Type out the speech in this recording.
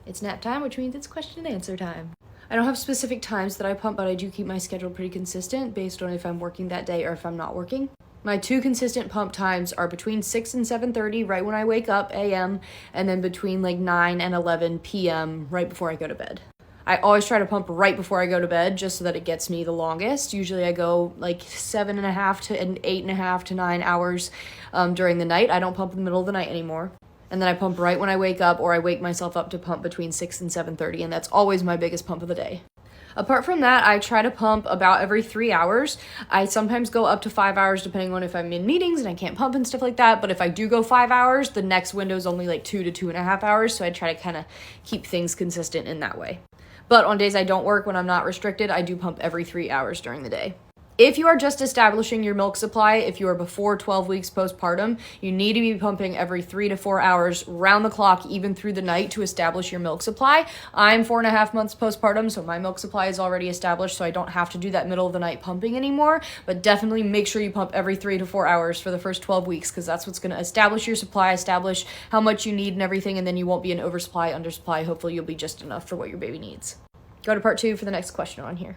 It's nap time, which means it's question and answer time. I don't have specific times that I pump, but I do keep my schedule pretty consistent based on if I'm working that day or if I'm not working. My two consistent pump times are between 6 and 7:30, right when I wake up, a.m., and then between like 9 and 11 p.m., right before I go to bed. I always try to pump right before I go to bed just so that it gets me the longest. Usually I go like 7.5 to 8.5 to 9 hours during the night. I don't pump in the middle of the night anymore. And then I pump right when I wake up, or I wake myself up to pump between 6 and 7:30, and that's always my biggest pump of the day. Apart from that, I try to pump about every 3 hours. I sometimes go up to 5 hours depending on if I'm in meetings and I can't pump and stuff like that. But if I do go 5 hours, the next window is only like 2 to 2.5 hours. So I try to kind of keep things consistent in that way. But on days I don't work, when I'm not restricted, I do pump every 3 hours during the day. If you are just establishing your milk supply, if you are before 12 weeks postpartum, you need to be pumping every 3 to 4 hours round the clock, even through the night, to establish your milk supply. I'm 4.5 months postpartum, so my milk supply is already established, so I don't have to do that middle of the night pumping anymore. But definitely make sure you pump every 3 to 4 hours for the first 12 weeks, because that's what's going to establish your supply, establish how much you need and everything, and then you won't be an oversupply, undersupply. Hopefully you'll be just enough for what your baby needs. Go to part 2 for the next question on here.